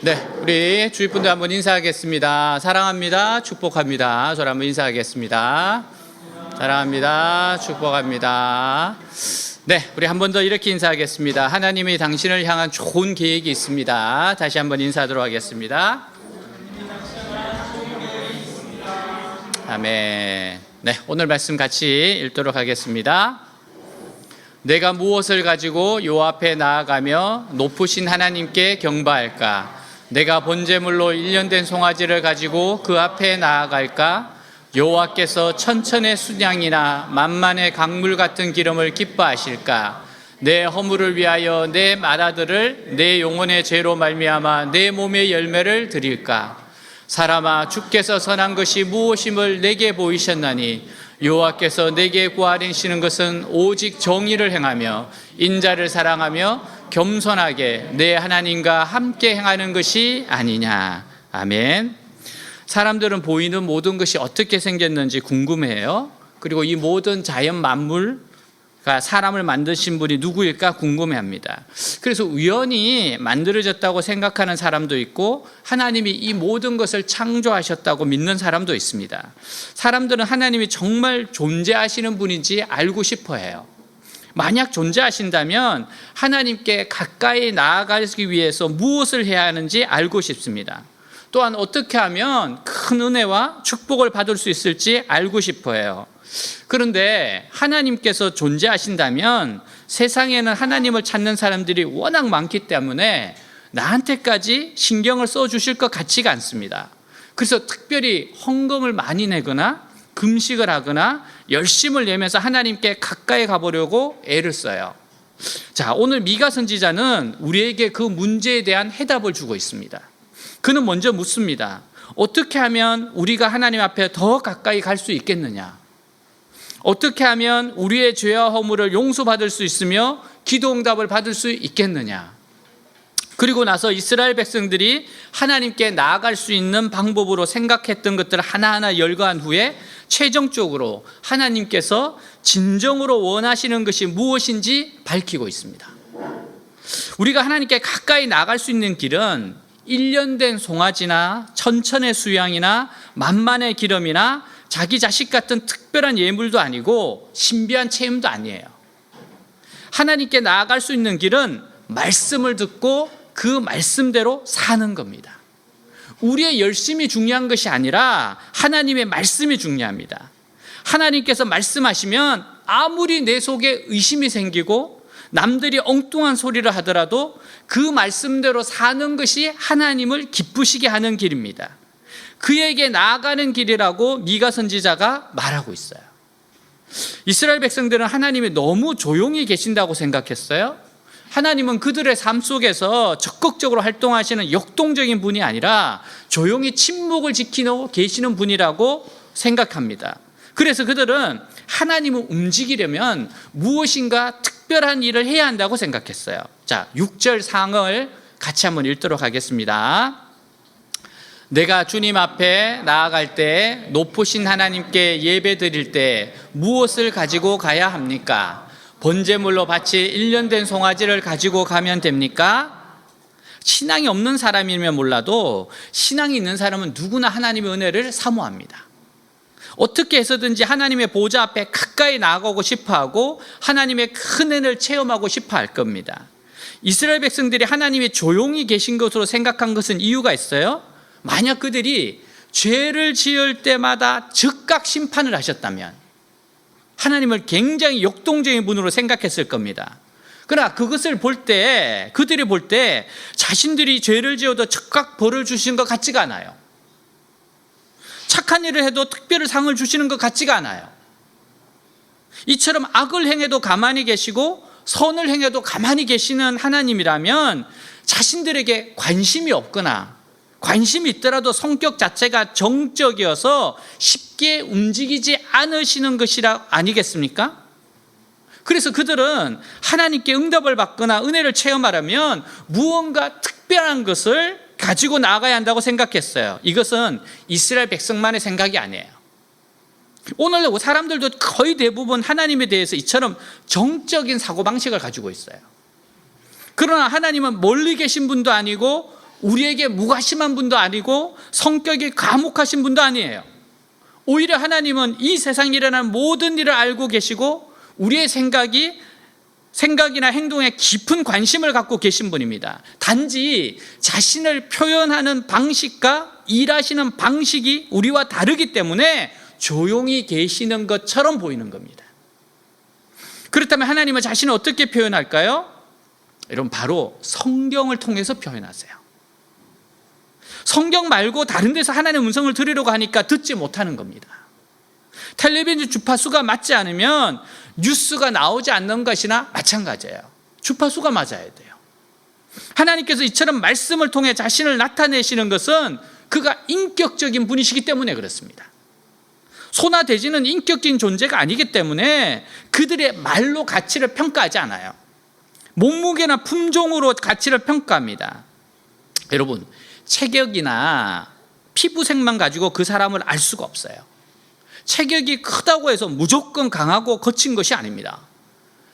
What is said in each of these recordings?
네, 우리 주위분들 한번 인사하겠습니다. 사랑합니다. 축복합니다. 저를 한번 인사하겠습니다. 사랑합니다. 축복합니다. 네, 우리 한 번 더 이렇게 인사하겠습니다. 하나님이 당신을 향한 좋은 계획이 있습니다. 다시 한번 인사하도록 하겠습니다. 아멘. 네, 오늘 말씀 같이 읽도록 하겠습니다. 내가 무엇을 가지고 요 앞에 나아가며 높으신 하나님께 경배할까? 내가 번제물로 1년 된 송아지를 가지고 그 앞에 나아갈까? 여호와께서 천천의 순양이나 만만의 강물 같은 기름을 기뻐하실까? 내 허물을 위하여 내 맏아들을 내 영혼의 죄로 말미암아 내 몸의 열매를 드릴까? 사람아, 주께서 선한 것이 무엇임을 내게 보이셨나니 여호와께서 내게 구하시는 것은 오직 정의를 행하며 인자를 사랑하며 겸손하게 내 하나님과 함께 행하는 것이 아니냐. 아멘. 사람들은 보이는 모든 것이 어떻게 생겼는지 궁금해해요. 그리고 이 모든 자연 만물과 사람을 만드신 분이 누구일까 궁금해합니다. 그래서 우연히 만들어졌다고 생각하는 사람도 있고 하나님이 이 모든 것을 창조하셨다고 믿는 사람도 있습니다. 사람들은 하나님이 정말 존재하시는 분인지 알고 싶어해요. 만약 존재하신다면 하나님께 가까이 나아가기 위해서 무엇을 해야 하는지 알고 싶습니다. 또한 어떻게 하면 큰 은혜와 축복을 받을 수 있을지 알고 싶어해요. 그런데 하나님께서 존재하신다면 세상에는 하나님을 찾는 사람들이 워낙 많기 때문에 나한테까지 신경을 써주실 것 같지가 않습니다. 그래서 특별히 헌금을 많이 내거나 금식을 하거나 열심을 내면서 하나님께 가까이 가보려고 애를 써요. 자, 오늘 미가 선지자는 우리에게 그 문제에 대한 해답을 주고 있습니다. 그는 먼저 묻습니다. 어떻게 하면 우리가 하나님 앞에 더 가까이 갈 수 있겠느냐? 어떻게 하면 우리의 죄와 허물을 용서받을 수 있으며 기도 응답을 받을 수 있겠느냐? 그리고 나서 이스라엘 백성들이 하나님께 나아갈 수 있는 방법으로 생각했던 것들을 하나하나 열거한 후에 최종적으로 하나님께서 진정으로 원하시는 것이 무엇인지 밝히고 있습니다. 우리가 하나님께 가까이 나아갈 수 있는 길은 1년 된 송아지나 천천의 수양이나 만만의 기름이나 자기 자식 같은 특별한 예물도 아니고 신비한 체험도 아니에요. 하나님께 나아갈 수 있는 길은 말씀을 듣고 그 말씀대로 사는 겁니다. 우리의 열심이 중요한 것이 아니라 하나님의 말씀이 중요합니다. 하나님께서 말씀하시면 아무리 내 속에 의심이 생기고 남들이 엉뚱한 소리를 하더라도 그 말씀대로 사는 것이 하나님을 기쁘시게 하는 길입니다. 그에게 나아가는 길이라고 미가 선지자가 말하고 있어요. 이스라엘 백성들은 하나님이 너무 조용히 계신다고 생각했어요. 하나님은 그들의 삶 속에서 적극적으로 활동하시는 역동적인 분이 아니라 조용히 침묵을 지키고 계시는 분이라고 생각합니다. 그래서 그들은 하나님을 움직이려면 무엇인가 특별한 일을 해야 한다고 생각했어요. 자, 6절 상을 같이 한번 읽도록 하겠습니다. 내가 주님 앞에 나아갈 때 높으신 하나님께 예배 드릴 때 무엇을 가지고 가야 합니까? 번제물로 바칠 1년 된 송아지를 가지고 가면 됩니까? 신앙이 없는 사람이면 몰라도 신앙이 있는 사람은 누구나 하나님의 은혜를 사모합니다. 어떻게 해서든지 하나님의 보좌 앞에 가까이 나아가고 싶어하고 하나님의 큰 은혜를 체험하고 싶어할 겁니다. 이스라엘 백성들이 하나님이 조용히 계신 것으로 생각한 것은 이유가 있어요. 만약 그들이 죄를 지을 때마다 즉각 심판을 하셨다면 하나님을 굉장히 역동적인 분으로 생각했을 겁니다. 그러나 그것을 볼 때, 그들이 볼 때 자신들이 죄를 지어도 즉각 벌을 주시는 것 같지가 않아요. 착한 일을 해도 특별한 상을 주시는 것 같지가 않아요. 이처럼 악을 행해도 가만히 계시고 선을 행해도 가만히 계시는 하나님이라면 자신들에게 관심이 없거나 관심이 있더라도 성격 자체가 정적이어서 쉽게 움직이지 않으시는 것이라 아니겠습니까? 그래서 그들은 하나님께 응답을 받거나 은혜를 체험하려면 무언가 특별한 것을 가지고 나아가야 한다고 생각했어요. 이것은 이스라엘 백성만의 생각이 아니에요. 오늘 사람들도 거의 대부분 하나님에 대해서 이처럼 정적인 사고방식을 가지고 있어요. 그러나 하나님은 멀리 계신 분도 아니고 우리에게 무관심한 분도 아니고 성격이 과묵하신 분도 아니에요. 오히려 하나님은 이 세상에 일어나는 모든 일을 알고 계시고 우리의 생각이나 행동에 깊은 관심을 갖고 계신 분입니다. 단지 자신을 표현하는 방식과 일하시는 방식이 우리와 다르기 때문에 조용히 계시는 것처럼 보이는 겁니다. 그렇다면 하나님은 자신을 어떻게 표현할까요? 여러분, 바로 성경을 통해서 표현하세요. 성경 말고 다른 데서 하나님의 음성을 들으려고 하니까 듣지 못하는 겁니다. 텔레비전 주파수가 맞지 않으면 뉴스가 나오지 않는 것이나 마찬가지예요. 주파수가 맞아야 돼요. 하나님께서 이처럼 말씀을 통해 자신을 나타내시는 것은 그가 인격적인 분이시기 때문에 그렇습니다. 소나 돼지는 인격적인 존재가 아니기 때문에 그들의 말로 가치를 평가하지 않아요. 몸무게나 품종으로 가치를 평가합니다. 여러분, 체격이나 피부색만 가지고 그 사람을 알 수가 없어요. 체격이 크다고 해서 무조건 강하고 거친 것이 아닙니다.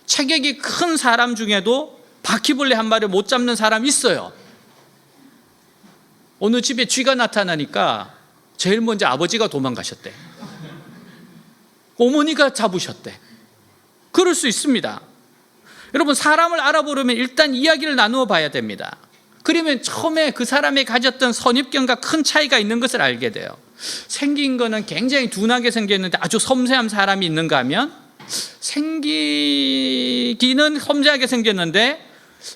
체격이 큰 사람 중에도 바퀴벌레 한 마리 못 잡는 사람이 있어요. 어느 집에 쥐가 나타나니까 제일 먼저 아버지가 도망가셨대. 어머니가 잡으셨대. 그럴 수 있습니다. 여러분, 사람을 알아보려면 일단 이야기를 나누어 봐야 됩니다. 그러면 처음에 그 사람이 가졌던 선입견과 큰 차이가 있는 것을 알게 돼요. 생긴 거는 굉장히 둔하게 생겼는데 아주 섬세한 사람이 있는가 하면 생기기는 섬세하게 생겼는데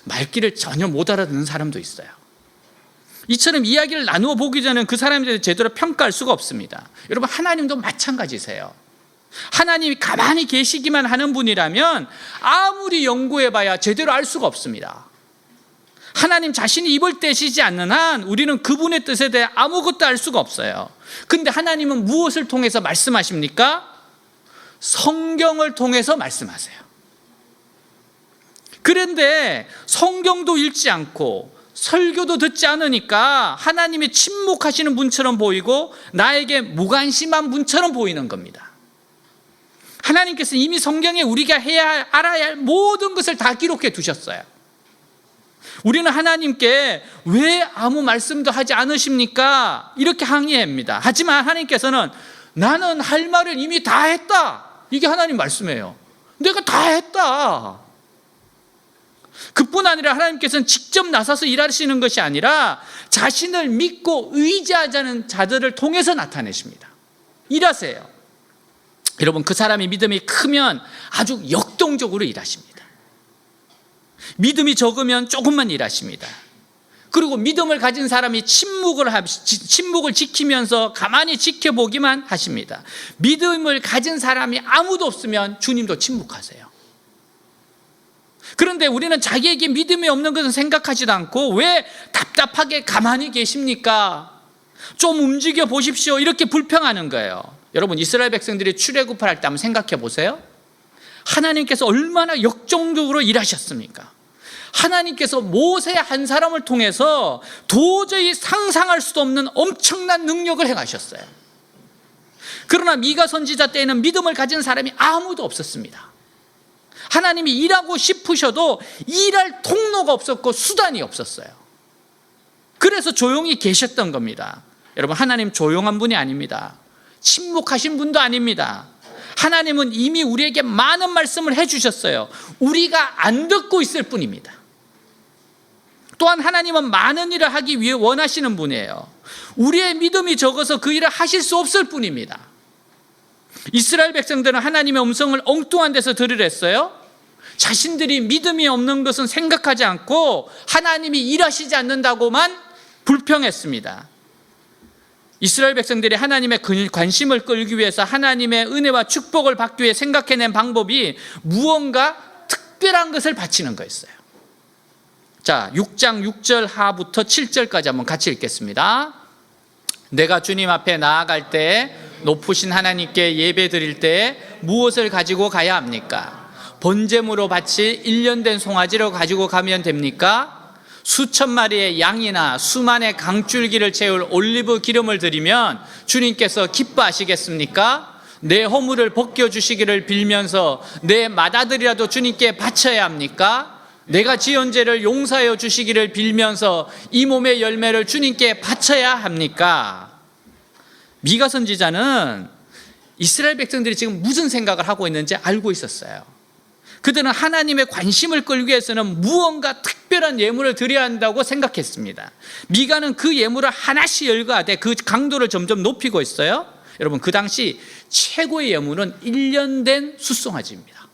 말귀를 전혀 못 알아듣는 사람도 있어요. 이처럼 이야기를 나누어 보기 전에 그 사람에 대해서 제대로 평가할 수가 없습니다. 여러분, 하나님도 마찬가지세요. 하나님이 가만히 계시기만 하는 분이라면 아무리 연구해봐야 제대로 알 수가 없습니다. 하나님 자신이 입을 떼시지 않는 한 우리는 그분의 뜻에 대해 아무것도 알 수가 없어요. 근데 하나님은 무엇을 통해서 말씀하십니까? 성경을 통해서 말씀하세요. 그런데 성경도 읽지 않고 설교도 듣지 않으니까 하나님이 침묵하시는 분처럼 보이고 나에게 무관심한 분처럼 보이는 겁니다. 하나님께서 이미 성경에 우리가 알아야 할 모든 것을 다 기록해 두셨어요. 우리는 하나님께 왜 아무 말씀도 하지 않으십니까? 이렇게 항의합니다. 하지만 하나님께서는 나는 할 말을 이미 다 했다. 이게 하나님 말씀이에요. 내가 다 했다. 그뿐 아니라 하나님께서는 직접 나서서 일하시는 것이 아니라 자신을 믿고 의지하자는 자들을 통해서 나타내십니다. 일하세요. 여러분, 그 사람의 믿음이 크면 아주 역동적으로 일하십니다. 믿음이 적으면 조금만 일하십니다. 그리고 믿음을 가진 사람이 침묵을 지키면서 가만히 지켜보기만 하십니다. 믿음을 가진 사람이 아무도 없으면 주님도 침묵하세요. 그런데 우리는 자기에게 믿음이 없는 것은 생각하지도 않고 왜 답답하게 가만히 계십니까? 좀 움직여 보십시오. 이렇게 불평하는 거예요. 여러분, 이스라엘 백성들이 출애굽을 할 때 한번 생각해 보세요. 하나님께서 얼마나 역동적으로 일하셨습니까? 하나님께서 모세 한 사람을 통해서 도저히 상상할 수도 없는 엄청난 능력을 행하셨어요. 그러나 미가 선지자 때에는 믿음을 가진 사람이 아무도 없었습니다. 하나님이 일하고 싶으셔도 일할 통로가 없었고 수단이 없었어요. 그래서 조용히 계셨던 겁니다. 여러분, 하나님 조용한 분이 아닙니다. 침묵하신 분도 아닙니다. 하나님은 이미 우리에게 많은 말씀을 해주셨어요. 우리가 안 듣고 있을 뿐입니다. 또한 하나님은 많은 일을 하기 위해 원하시는 분이에요. 우리의 믿음이 적어서 그 일을 하실 수 없을 뿐입니다. 이스라엘 백성들은 하나님의 음성을 엉뚱한 데서 들으랬어요. 자신들이 믿음이 없는 것은 생각하지 않고 하나님이 일하시지 않는다고만 불평했습니다. 이스라엘 백성들이 하나님의 관심을 끌기 위해서 하나님의 은혜와 축복을 받기 위해 생각해낸 방법이 무언가 특별한 것을 바치는 거였어요. 자, 6장 6절 하부터 7절까지 한번 같이 읽겠습니다. 내가 주님 앞에 나아갈 때 높으신 하나님께 예배 드릴 때 무엇을 가지고 가야 합니까? 번제물로 바칠 1년 된 송아지를 가지고 가면 됩니까? 수천 마리의 양이나 수만의 강줄기를 채울 올리브 기름을 드리면 주님께서 기뻐하시겠습니까? 내 허물을 벗겨주시기를 빌면서 내 맏아들이라도 주님께 바쳐야 합니까? 내가 지은 죄를 용서하여 주시기를 빌면서 이 몸의 열매를 주님께 바쳐야 합니까? 미가 선지자는 이스라엘 백성들이 지금 무슨 생각을 하고 있는지 알고 있었어요. 그들은 하나님의 관심을 끌기 위해서는 무언가 특별한 예물을 드려야 한다고 생각했습니다. 미가는 그 예물을 하나씩 열거하되 그 강도를 점점 높이고 있어요. 여러분, 그 당시 최고의 예물은 1년 된 숫송아지입니다.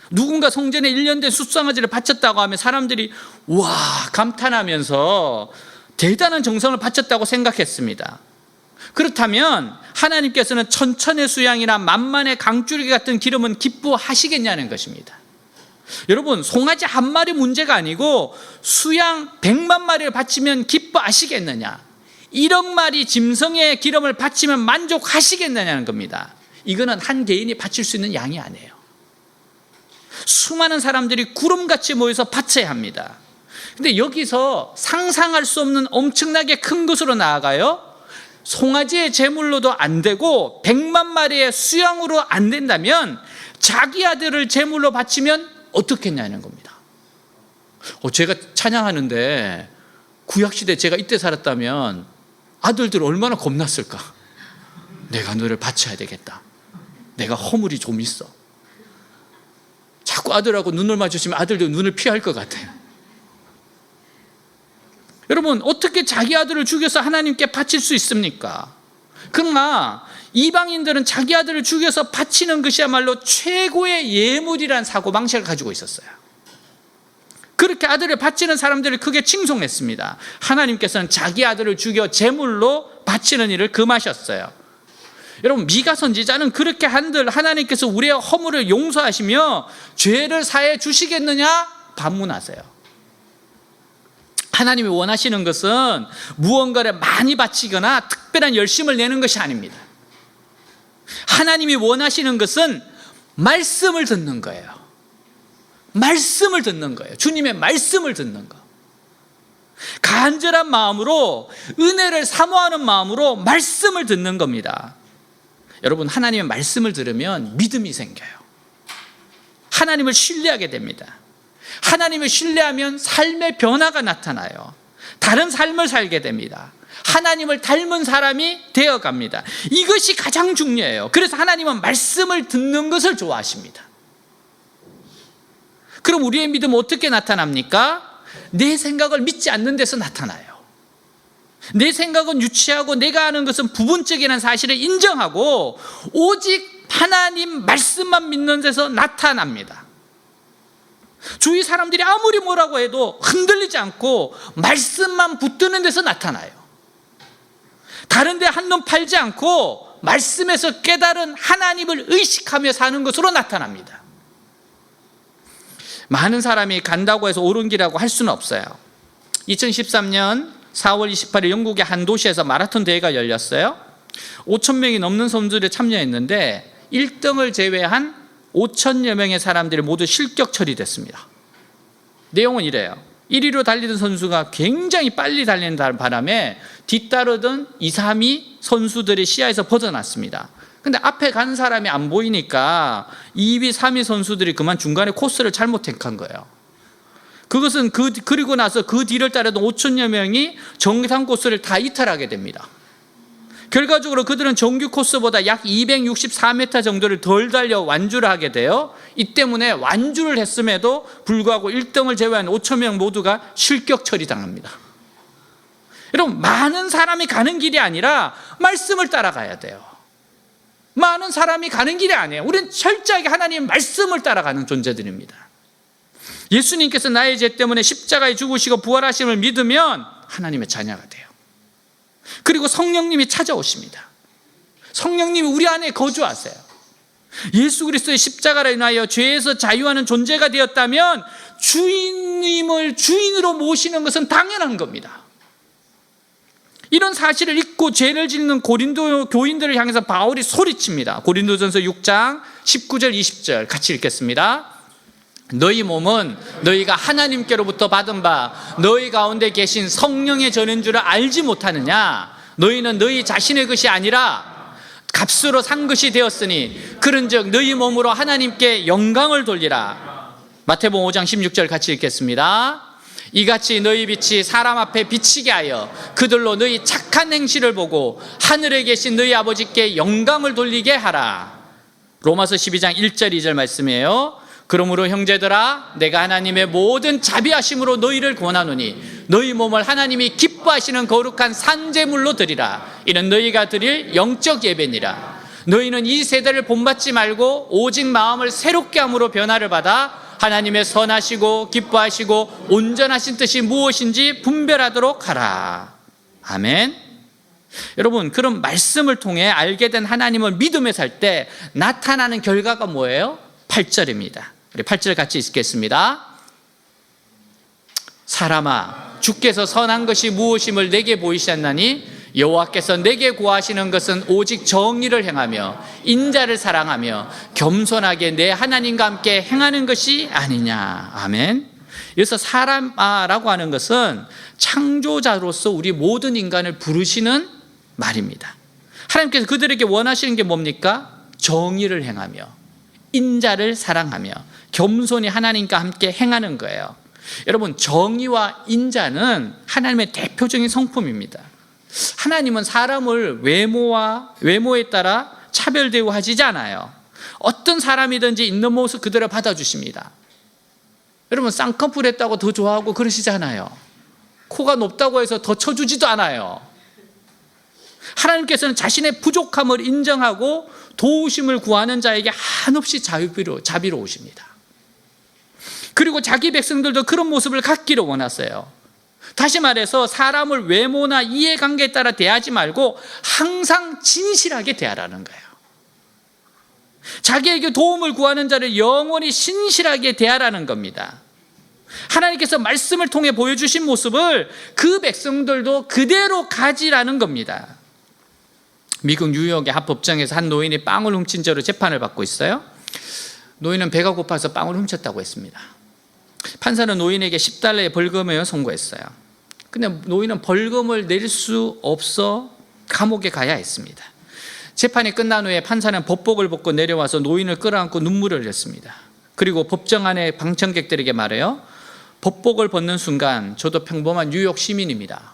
누군가 성전에 1년 된 숫송아지를 바쳤다고 하면 사람들이 와 감탄하면서 대단한 정성을 바쳤다고 생각했습니다. 그렇다면 하나님께서는 천천의 수양이나 만만의 강줄기 같은 기름은 기뻐하시겠냐는 것입니다. 여러분, 송아지 한 마리 문제가 아니고 수양 100만 마리를 바치면 기뻐하시겠느냐, 1억 마리 짐승의 기름을 바치면 만족하시겠느냐는 겁니다. 이거는 한 개인이 바칠 수 있는 양이 아니에요. 수많은 사람들이 구름같이 모여서 바쳐야 합니다. 근데 여기서 상상할 수 없는 엄청나게 큰 것으로 나아가요. 송아지의 제물로도 안 되고 100만 마리의 수양으로 안 된다면 자기 아들을 제물로 바치면 어떻겠냐는 겁니다. 제가 찬양하는데 구약시대 제가 이때 살았다면 아들들 얼마나 겁났을까. 내가 너를 바쳐야 되겠다. 내가 허물이 좀 있어. 자꾸 아들하고 눈을 마주치면 아들도 눈을 피할 것 같아요. 여러분, 어떻게 자기 아들을 죽여서 하나님께 바칠 수 있습니까? 그러나 이방인들은 자기 아들을 죽여서 바치는 것이야말로 최고의 예물이라는 사고방식을 가지고 있었어요. 그렇게 아들을 바치는 사람들을 크게 칭송했습니다. 하나님께서는 자기 아들을 죽여 제물로 바치는 일을 금하셨어요. 여러분, 미가 선지자는 그렇게 한들 하나님께서 우리의 허물을 용서하시며 죄를 사해 주시겠느냐 반문하세요. 하나님이 원하시는 것은 무언가를 많이 바치거나 특별한 열심을 내는 것이 아닙니다. 하나님이 원하시는 것은 말씀을 듣는 거예요. 말씀을 듣는 거예요. 주님의 말씀을 듣는 거. 간절한 마음으로, 은혜를 사모하는 마음으로 말씀을 듣는 겁니다. 여러분, 하나님의 말씀을 들으면 믿음이 생겨요. 하나님을 신뢰하게 됩니다. 하나님을 신뢰하면 삶의 변화가 나타나요. 다른 삶을 살게 됩니다. 하나님을 닮은 사람이 되어갑니다. 이것이 가장 중요해요. 그래서 하나님은 말씀을 듣는 것을 좋아하십니다. 그럼 우리의 믿음은 어떻게 나타납니까? 내 생각을 믿지 않는 데서 나타나요. 내 생각은 유치하고 내가 아는 것은 부분적이라는 사실을 인정하고 오직 하나님 말씀만 믿는 데서 나타납니다. 주위 사람들이 아무리 뭐라고 해도 흔들리지 않고 말씀만 붙드는 데서 나타나요. 다른 데 한눈 팔지 않고 말씀에서 깨달은 하나님을 의식하며 사는 것으로 나타납니다. 많은 사람이 간다고 해서 옳은 길이라고 할 수는 없어요. 2013년 4월 28일 영국의 한 도시에서 마라톤 대회가 열렸어요. 5천 명이 넘는 선수들이 참여했는데 1등을 제외한 5천여 명의 사람들이 모두 실격 처리됐습니다. 내용은 이래요. 1위로 달리던 선수가 굉장히 빨리 달리는 바람에 뒤따르던 2, 3위 선수들이 시야에서 벗어났습니다. 근데 앞에 간 사람이 안 보이니까 2위, 3위 선수들이 그만 중간에 코스를 잘못 택한 거예요. 그것은 그리고 나서 그 뒤를 따르던 5천여 명이 정상 코스를 다 이탈하게 됩니다. 결과적으로 그들은 정규 코스보다 약 264m 정도를 덜 달려 완주를 하게 돼요. 이 때문에 완주를 했음에도 불구하고 1등을 제외한 5천 명 모두가 실격 처리당합니다. 여러분, 많은 사람이 가는 길이 아니라 말씀을 따라가야 돼요. 많은 사람이 가는 길이 아니에요. 우리는 철저하게 하나님의 말씀을 따라가는 존재들입니다. 예수님께서 나의 죄 때문에 십자가에 죽으시고 부활하심을 믿으면 하나님의 자녀가 돼요. 그리고 성령님이 찾아오십니다. 성령님이 우리 안에 거주하세요. 예수 그리스도의 십자가로 인하여 죄에서 자유하는 존재가 되었다면 주님을 주인으로 모시는 것은 당연한 겁니다. 이런 사실을 잊고 죄를 짓는 고린도 교인들을 향해서 바울이 소리칩니다. 고린도전서 6장 19절 20절 같이 읽겠습니다. 너희 몸은 너희가 하나님께로부터 받은 바 너희 가운데 계신 성령의 전인 줄을 알지 못하느냐? 너희는 너희 자신의 것이 아니라 값으로 산 것이 되었으니 그런즉 너희 몸으로 하나님께 영광을 돌리라. 마태복음 5장 16절 같이 읽겠습니다. 이같이 너희 빛이 사람 앞에 비치게 하여 그들로 너희 착한 행실을 보고 하늘에 계신 너희 아버지께 영광을 돌리게 하라. 로마서 12장 1절 2절 말씀이에요. 그러므로 형제들아, 내가 하나님의 모든 자비하심으로 너희를 권하노니 너희 몸을 하나님이 기뻐하시는 거룩한 산제물로 드리라. 이는 너희가 드릴 영적 예배니라. 너희는 이 세대를 본받지 말고 오직 마음을 새롭게 함으로 변화를 받아 하나님의 선하시고 기뻐하시고 온전하신 뜻이 무엇인지 분별하도록 하라. 아멘. 여러분, 그런 말씀을 통해 알게 된 하나님을 믿음에 살 때 나타나는 결과가 뭐예요? 8절입니다. 우리 8절 같이 읽겠습니다. 사람아, 주께서 선한 것이 무엇임을 내게 보이셨나니 여호와께서 내게 구하시는 것은 오직 정의를 행하며 인자를 사랑하며 겸손하게 내 하나님과 함께 행하는 것이 아니냐. 아멘. 여기서 사람아라고 하는 것은 창조자로서 우리 모든 인간을 부르시는 말입니다. 하나님께서 그들에게 원하시는 게 뭡니까? 정의를 행하며 인자를 사랑하며 겸손히 하나님과 함께 행하는 거예요. 여러분, 정의와 인자는 하나님의 대표적인 성품입니다. 하나님은 사람을 외모에 따라 차별 대우하시지 않아요. 어떤 사람이든지 있는 모습 그대로 받아주십니다. 여러분, 쌍꺼풀 했다고 더 좋아하고 그러시지 않아요. 코가 높다고 해서 더 쳐주지도 않아요. 하나님께서는 자신의 부족함을 인정하고 도우심을 구하는 자에게 한없이 자비로우십니다. 그리고 자기 백성들도 그런 모습을 갖기를 원하세요. 다시 말해서 사람을 외모나 이해관계에 따라 대하지 말고 항상 진실하게 대하라는 거예요. 자기에게 도움을 구하는 자를 영원히 신실하게 대하라는 겁니다. 하나님께서 말씀을 통해 보여주신 모습을 그 백성들도 그대로 가지라는 겁니다. 미국 뉴욕의 합법정에서 한 노인이 빵을 훔친 죄로 재판을 받고 있어요. 노인은 배가 고파서 빵을 훔쳤다고 했습니다. 판사는 노인에게 $10의 벌금을 선고했어요. 근데 노인은 벌금을 낼 수 없어 감옥에 가야 했습니다. 재판이 끝난 후에 판사는 법복을 벗고 내려와서 노인을 끌어안고 눈물을 흘렸습니다. 그리고 법정 안에 방청객들에게 말해요. 법복을 벗는 순간 저도 평범한 뉴욕 시민입니다.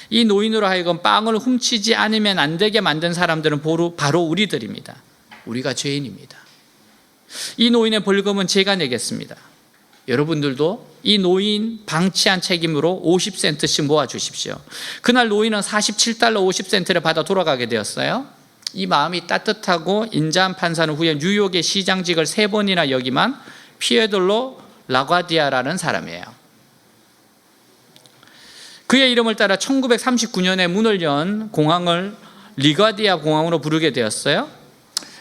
이 노인으로 하여금 빵을 훔치지 않으면 안 되게 만든 사람들은 바로 우리들입니다. 우리가 죄인입니다. 이 노인의 벌금은 제가 내겠습니다. 여러분들도 이 노인 방치한 책임으로 50센트씩 모아주십시오. 그날 노인은 $47.50를 받아 돌아가게 되었어요. 이 마음이 따뜻하고 인자한 판사는 후에 뉴욕의 시장직을 3번이나 역임한 피에돌로 라과디아라는 사람이에요. 그의 이름을 따라 1939년에 문을 연 공항을 리과디아 공항으로 부르게 되었어요.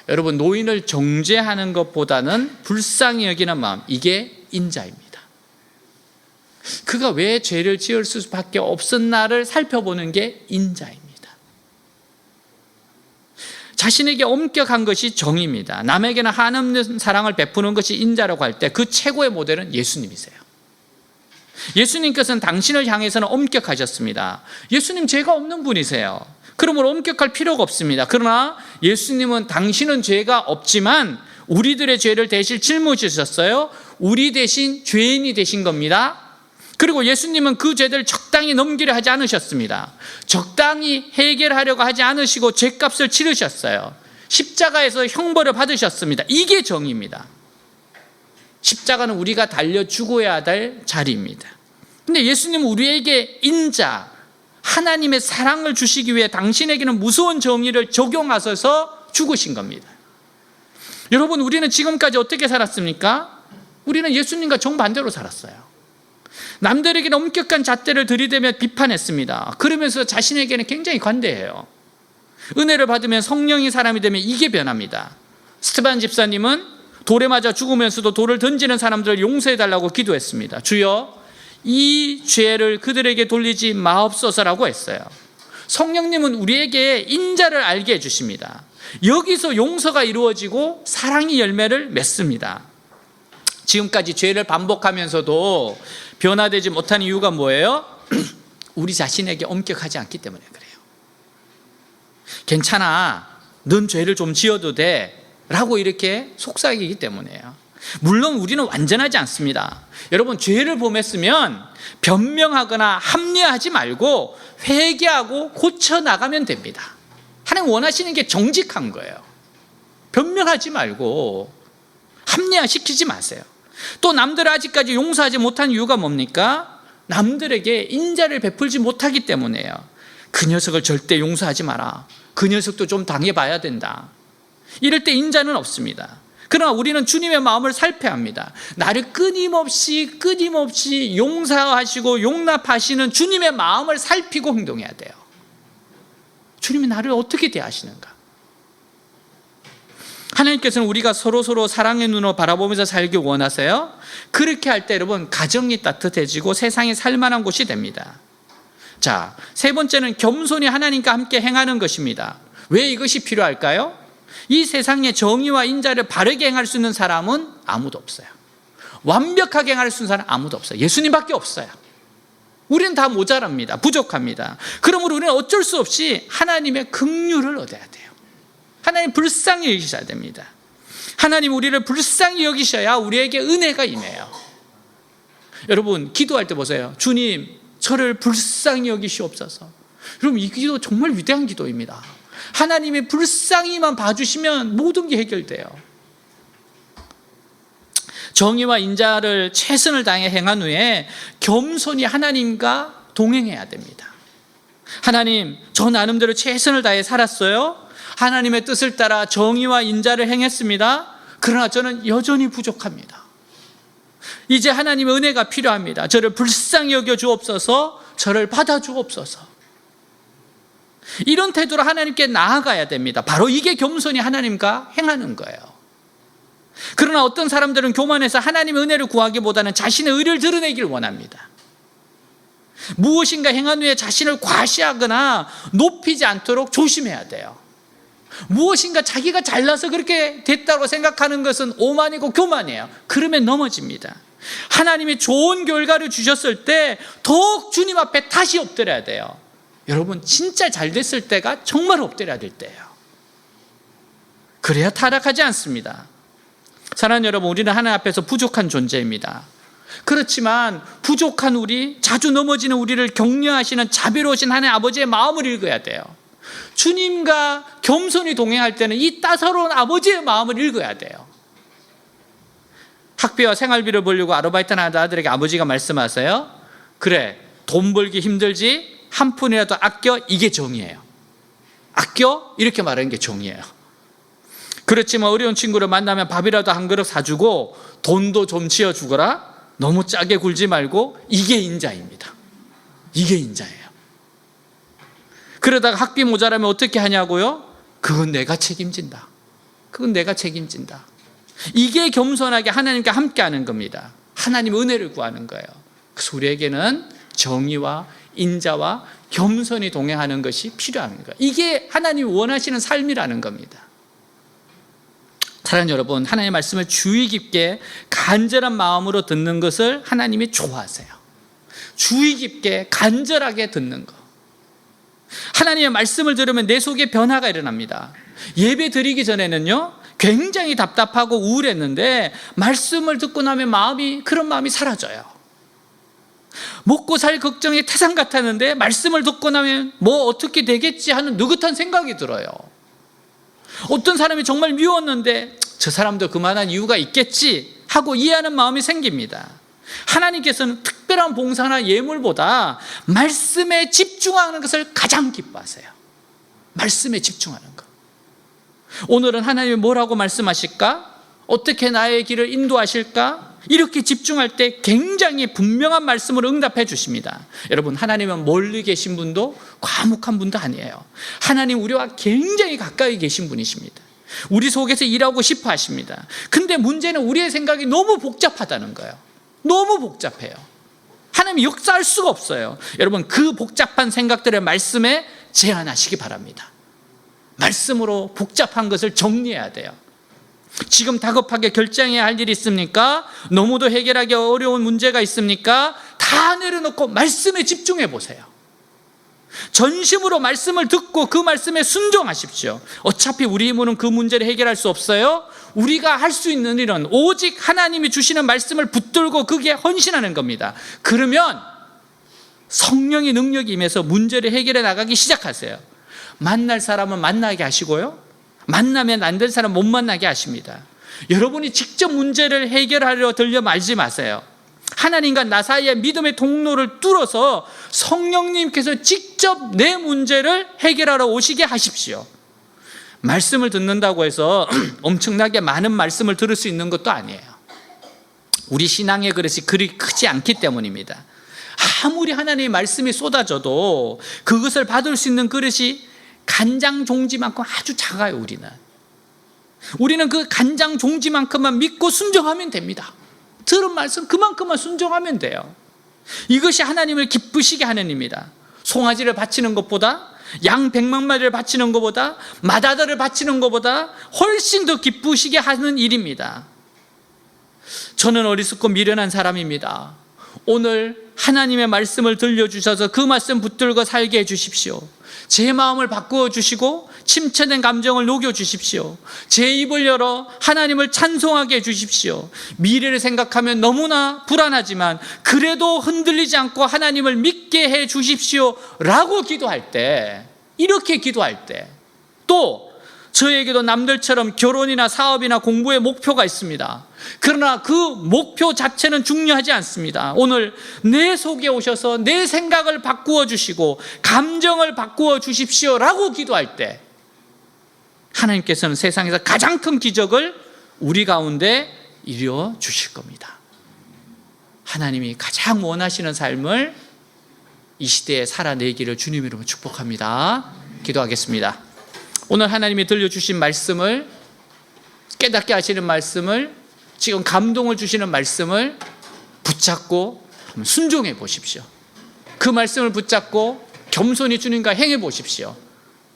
여러분, 노인을 정죄하는 것보다는 불쌍히 여기는 마음, 이게 인자입니다. 그가 왜 죄를 지을 수밖에 없었나를 살펴보는 게 인자입니다. 자신에게 엄격한 것이 정의입니다. 남에게는 한없는 사랑을 베푸는 것이 인자라고 할 때 그 최고의 모델은 예수님이세요. 예수님께서는 당신을 향해서는 엄격하셨습니다. 예수님 죄가 없는 분이세요. 그러므로 엄격할 필요가 없습니다. 그러나 예수님은 당신은 죄가 없지만 우리들의 죄를 대신 짊어지셨어요. 우리 대신 죄인이 되신 겁니다. 그리고 예수님은 그 죄를 적당히 넘기려 하지 않으셨습니다. 적당히 해결하려고 하지 않으시고 죄값을 치르셨어요. 십자가에서 형벌을 받으셨습니다. 이게 정의입니다. 십자가는 우리가 달려 죽어야 될 자리입니다. 근데 예수님은 우리에게 인자, 하나님의 사랑을 주시기 위해 당신에게는 무서운 정의를 적용하셔서 죽으신 겁니다. 여러분, 우리는 지금까지 어떻게 살았습니까? 우리는 예수님과 정반대로 살았어요. 남들에게는 엄격한 잣대를 들이대며 비판했습니다. 그러면서 자신에게는 굉장히 관대해요. 은혜를 받으면 성령이 사람이 되면 이게 변합니다. 스테반 집사님은 돌에 맞아 죽으면서도 돌을 던지는 사람들을 용서해달라고 기도했습니다. 주여, 이 죄를 그들에게 돌리지 마옵소서라고 했어요. 성령님은 우리에게 인자를 알게 해주십니다. 여기서 용서가 이루어지고 사랑이 열매를 맺습니다. 지금까지 죄를 반복하면서도 변화되지 못한 이유가 뭐예요? 우리 자신에게 엄격하지 않기 때문에 그래요. 괜찮아, 넌 죄를 좀 지어도 돼 라고 이렇게 속삭이기 때문이에요. 물론 우리는 완전하지 않습니다. 여러분, 죄를 범했으면 변명하거나 합리화하지 말고 회개하고 고쳐나가면 됩니다. 하나님 원하시는 게 정직한 거예요. 변명하지 말고 합리화시키지 마세요. 또 남들을 아직까지 용서하지 못한 이유가 뭡니까? 남들에게 인자를 베풀지 못하기 때문이에요. 그 녀석을 절대 용서하지 마라. 그 녀석도 좀 당해봐야 된다. 이럴 때 인자는 없습니다. 그러나 우리는 주님의 마음을 살펴야 합니다. 나를 끊임없이 용서하시고 용납하시는 주님의 마음을 살피고 행동해야 돼요. 주님이 나를 어떻게 대하시는가? 하나님께서는 우리가 서로 사랑의 눈으로 바라보면서 살기 원하세요. 그렇게 할 때 여러분, 가정이 따뜻해지고 세상이 살만한 곳이 됩니다. 자, 세 번째는 겸손히 하나님과 함께 행하는 것입니다. 왜 이것이 필요할까요? 이 세상에 정의와 인자를 바르게 행할 수 있는 사람은 아무도 없어요. 완벽하게 행할 수 있는 사람은 아무도 없어요. 예수님밖에 없어요. 우리는 다 모자랍니다. 부족합니다. 그러므로 우리는 어쩔 수 없이 하나님의 긍휼을 얻어야 돼요. 하나님 불쌍히 여기셔야 됩니다. 하나님 우리를 불쌍히 여기셔야 우리에게 은혜가 임해요. 여러분, 기도할 때 보세요. 주님, 저를 불쌍히 여기시옵소서. 여러분, 이 기도 정말 위대한 기도입니다. 하나님이 불쌍히만 봐주시면 모든 게 해결돼요. 정의와 인자를 최선을 다해 행한 후에 겸손히 하나님과 동행해야 됩니다. 하나님, 저 나름대로 최선을 다해 살았어요. 하나님의 뜻을 따라 정의와 인자를 행했습니다. 그러나 저는 여전히 부족합니다. 이제 하나님의 은혜가 필요합니다. 저를 불쌍히 여겨 주옵소서. 저를 받아 주옵소서. 이런 태도로 하나님께 나아가야 됩니다. 바로 이게 겸손히 하나님과 행하는 거예요. 그러나 어떤 사람들은 교만해서 하나님의 은혜를 구하기보다는 자신의 의를 드러내길 원합니다. 무엇인가 행한 후에 자신을 과시하거나 높이지 않도록 조심해야 돼요. 무엇인가 자기가 잘나서 그렇게 됐다고 생각하는 것은 오만이고 교만이에요. 그러면 넘어집니다. 하나님이 좋은 결과를 주셨을 때 더욱 주님 앞에 다시 엎드려야 돼요. 여러분, 진짜 잘 됐을 때가 정말 엎드려야 될 때예요. 그래야 타락하지 않습니다. 사랑하는 여러분, 우리는 하나님 앞에서 부족한 존재입니다. 그렇지만 부족한 우리, 자주 넘어지는 우리를 격려하시는 자비로우신 하나님 아버지의 마음을 읽어야 돼요. 주님과 겸손히 동행할 때는 이 따사로운 아버지의 마음을 읽어야 돼요. 학비와 생활비를 벌려고 아르바이트 하는 아들에게 아버지가 말씀하세요. 그래, 돈 벌기 힘들지? 한 푼이라도 아껴. 이게 정의예요. 아껴? 이렇게 말하는 게 정의예요. 그렇지만 어려운 친구를 만나면 밥이라도 한 그릇 사주고 돈도 좀 지어주거라. 너무 짜게 굴지 말고. 이게 인자입니다. 이게 인자예요. 그러다가 학비 모자라면 어떻게 하냐고요? 그건 내가 책임진다. 그건 내가 책임진다. 이게 겸손하게 하나님과 함께하는 겁니다. 하나님 은혜를 구하는 거예요. 그래서 우리에게는 정의와 인자와 겸손히 동행하는 것이 필요한 거예요. 이게 하나님이 원하시는 삶이라는 겁니다. 사랑하는 여러분, 하나님의 말씀을 주의 깊게 간절한 마음으로 듣는 것을 하나님이 좋아하세요. 주의 깊게 간절하게 듣는 것. 하나님의 말씀을 들으면 내 속에 변화가 일어납니다. 예배 드리기 전에는요, 굉장히 답답하고 우울했는데 말씀을 듣고 나면 그런 마음이 사라져요. 먹고 살 걱정이 태산 같았는데 말씀을 듣고 나면 뭐 어떻게 되겠지 하는 느긋한 생각이 들어요. 어떤 사람이 정말 미웠는데 저 사람도 그만한 이유가 있겠지 하고 이해하는 마음이 생깁니다. 하나님께서는 특별한 봉사나 예물보다 말씀에 집중하는 것을 가장 기뻐하세요. 말씀에 집중하는 것. 오늘은 하나님이 뭐라고 말씀하실까? 어떻게 나의 길을 인도하실까? 이렇게 집중할 때 굉장히 분명한 말씀으로 응답해 주십니다. 여러분, 하나님은 멀리 계신 분도 과묵한 분도 아니에요. 하나님 우리와 굉장히 가까이 계신 분이십니다. 우리 속에서 일하고 싶어 하십니다. 근데 문제는 우리의 생각이 너무 복잡하다는 거예요. 너무 복잡해요. 하나님이 역사할 수가 없어요. 여러분, 그 복잡한 생각들의 말씀에 제한하시기 바랍니다. 말씀으로 복잡한 것을 정리해야 돼요. 지금 다급하게 결정해야 할 일이 있습니까? 너무도 해결하기 어려운 문제가 있습니까? 다 내려놓고 말씀에 집중해 보세요. 전심으로 말씀을 듣고 그 말씀에 순종하십시오. 어차피 우리 힘으로는 그 문제를 해결할 수 없어요. 우리가 할 수 있는 일은 오직 하나님이 주시는 말씀을 붙들고 거기에 헌신하는 겁니다. 그러면 성령의 능력이 임해서 문제를 해결해 나가기 시작하세요. 만날 사람은 만나게 하시고요, 만나면 안 될 사람 못 만나게 하십니다. 여러분이 직접 문제를 해결하려 들려 말지 마세요. 하나님과 나 사이의 믿음의 통로를 뚫어서 성령님께서 직접 내 문제를 해결하러 오시게 하십시오. 말씀을 듣는다고 해서 엄청나게 많은 말씀을 들을 수 있는 것도 아니에요. 우리 신앙의 그릇이 그리 크지 않기 때문입니다. 아무리 하나님의 말씀이 쏟아져도 그것을 받을 수 있는 그릇이 간장 종지만큼 아주 작아요. 우리는 그 간장 종지만큼만 믿고 순종하면 됩니다. 들은 말씀 그만큼만 순종하면 돼요. 이것이 하나님을 기쁘시게 하는 일입니다. 송아지를 바치는 것보다, 양 100만 마리를 바치는 것보다, 맏아들을 바치는 것보다 훨씬 더 기쁘시게 하는 일입니다. 저는 어리석고 미련한 사람입니다. 오늘 하나님의 말씀을 들려주셔서 그 말씀 붙들고 살게 해주십시오. 제 마음을 바꾸어 주시고 침체된 감정을 녹여 주십시오. 제 입을 열어 하나님을 찬송하게 해주십시오. 미래를 생각하면 너무나 불안하지만 그래도 흔들리지 않고 하나님을 믿게 해 주십시오 라고 기도할 때, 이렇게 기도할 때, 또 저에게도 남들처럼 결혼이나 사업이나 공부에 목표가 있습니다. 그러나 그 목표 자체는 중요하지 않습니다. 오늘 내 속에 오셔서 내 생각을 바꾸어 주시고 감정을 바꾸어 주십시오 라고 기도할 때 하나님께서는 세상에서 가장 큰 기적을 우리 가운데 이루어 주실 겁니다. 하나님이 가장 원하시는 삶을 이 시대에 살아내기를 주님 이름으로 축복합니다. 기도하겠습니다. 오늘 하나님이 들려주신 말씀을, 깨닫게 하시는 말씀을, 지금 감동을 주시는 말씀을 붙잡고 한번 순종해 보십시오. 그 말씀을 붙잡고 겸손히 주님과 행해 보십시오.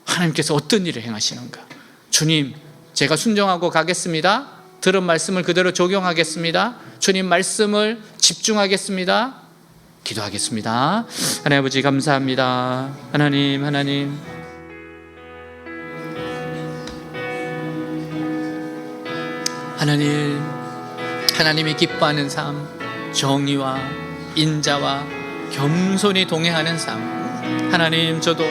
하나님께서 어떤 일을 행하시는가. 주님, 제가 순종하고 가겠습니다. 들은 말씀을 그대로 적용하겠습니다. 주님 말씀을 집중하겠습니다. 기도하겠습니다. 하나님 아버지 감사합니다. 하나님 하나님이 기뻐하는 삶, 정의와 인자와 겸손히 동행하는 삶. 하나님, 저도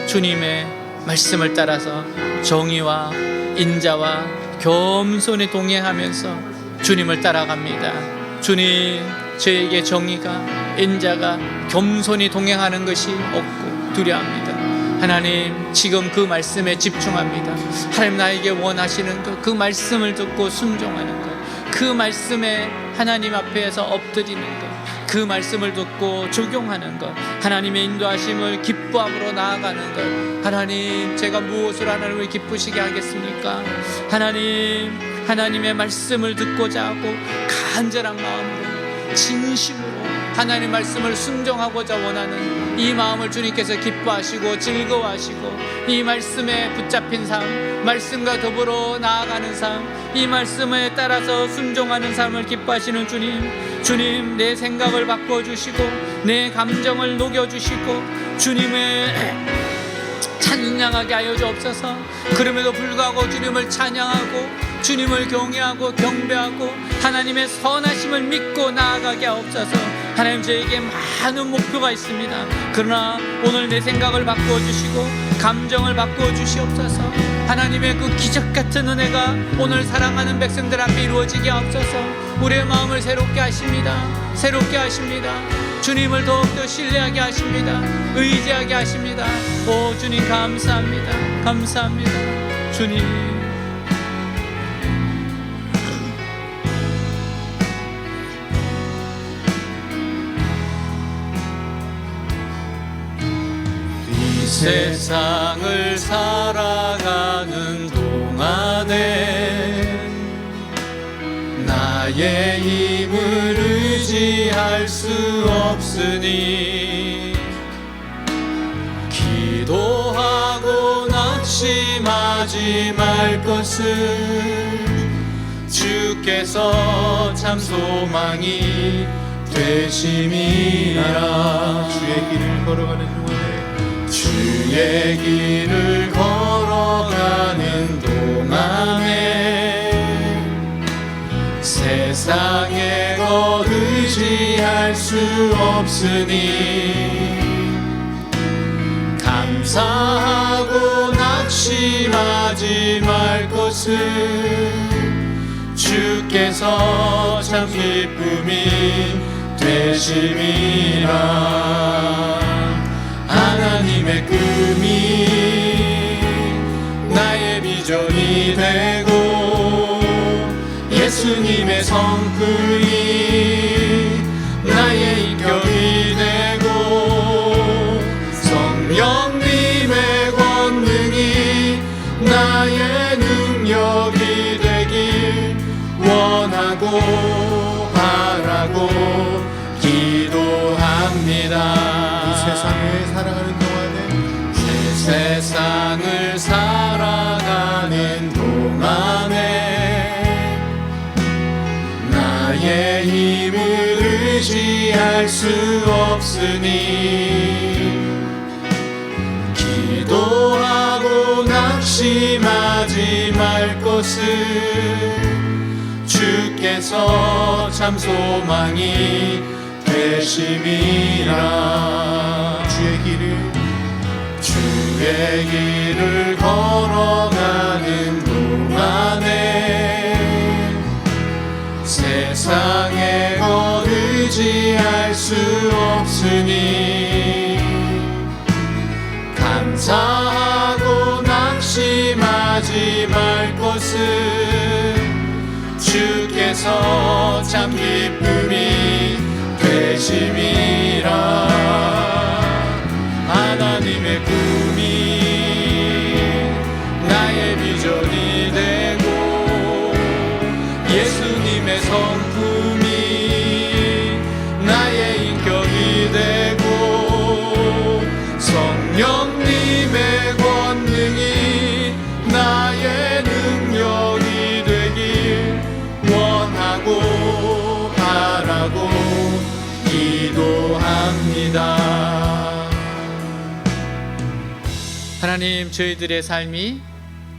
주님의 말씀을 따라서 정의와 인자와 겸손히 동행하면서 주님을 따라갑니다. 주님, 저에게 정의가, 인자가, 겸손히 동행하는 것이 없고 두려워합니다. 하나님, 지금 그 말씀에 집중합니다. 하나님, 나에게 원하시는 것, 그 말씀을 듣고 순종하는 것, 그 말씀에 하나님 앞에서 엎드리는 것, 그 말씀을 듣고 적용하는 것, 하나님의 인도하심을 기뻐함으로 나아가는 것. 하나님, 제가 무엇을 하나님을 기쁘시게 하겠습니까? 하나님, 하나님의 말씀을 듣고자 하고 간절한 마음으로 진심으로 하나님의 말씀을 순종하고자 원하는 이 마음을 주님께서 기뻐하시고 즐거워하시고, 이 말씀에 붙잡힌 삶, 말씀과 더불어 나아가는 삶, 이 말씀에 따라서 순종하는 삶을 기뻐하시는 주님, 내 생각을 바꿔주시고 내 감정을 녹여주시고 주님의 찬양하게 하여 주옵소서. 그럼에도 불구하고 주님을 찬양하고 주님을 경외하고 경배하고 하나님의 선하심을 믿고 나아가게 하옵소서. 하나님, 저에게 많은 목표가 있습니다. 그러나 오늘 내 생각을 바꾸어 주시고 감정을 바꾸어 주시옵소서. 하나님의 그 기적 같은 은혜가 오늘 사랑하는 백성들 앞에 이루어지게 하옵소서. 우리의 마음을 새롭게 하십니다. 주님을 더욱더 신뢰하게 하십니다. 의지하게 하십니다. 오 주님, 감사합니다. 주님, 세상을 살아가는 동안에 나의 힘을 의지할 수 없으니 기도하고 낙심하지 말 것을 주께서 참 소망이 되심이라. 주의 길을 걸어가는 동안에 수 없으니 감사하고 낙심하지 말 것을 주께서 참 기쁨이 되심이라. 하나님의 꿈이 나의 비전이 되고 예수님의 성품이 나의 인격이 되고 성령님의 권능이 나의 능력이 되길 원하고 바라고 기도합니다. 이 세상을 살아가는 동안에 세상을 살아가는 동안에 나의 힘을 의지할 수 없으니 기도하고 낙심하지 말 것을 주께서 참 소망이 되심이라. 주의 길을 걸어가는 동안에 세상의 것 의지할 수 없으니 감사하고 낙심하지 말 것을 주께서 참 기쁨이 되심이라. 하나님의 꿈이 나의 비전이 되고 예수님의 성품이 나의 인격이 되고 성령님의 권능이 나의 능력이 되길 원하고 바라고 기도합니다. 하나님, 저희들의 삶이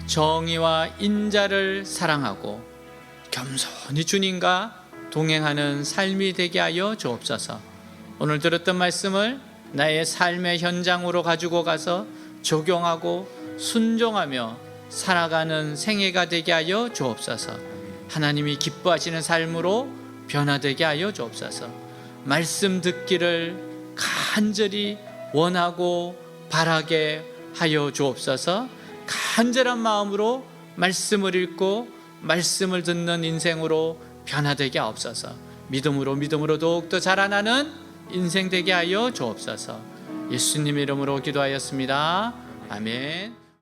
정의와 인자를 사랑하고 겸손히 주님과 동행하는 삶이 되게 하여 주옵소서. 오늘 들었던 말씀을 나의 삶의 현장으로 가지고 가서 적용하고 순종하며 살아가는 생애가 되게 하여 주옵소서. 하나님이 기뻐하시는 삶으로 변화되게 하여 주옵소서. 말씀 듣기를 간절히 원하고 바라게 하여 주옵소서. 간절한 마음으로 말씀을 읽고 말씀을 듣는 인생으로 변화되게 하옵소서. 믿음으로 더욱더 자라나는 인생 되게 하여 주옵소서. 예수님 이름으로 기도하였습니다. 아멘.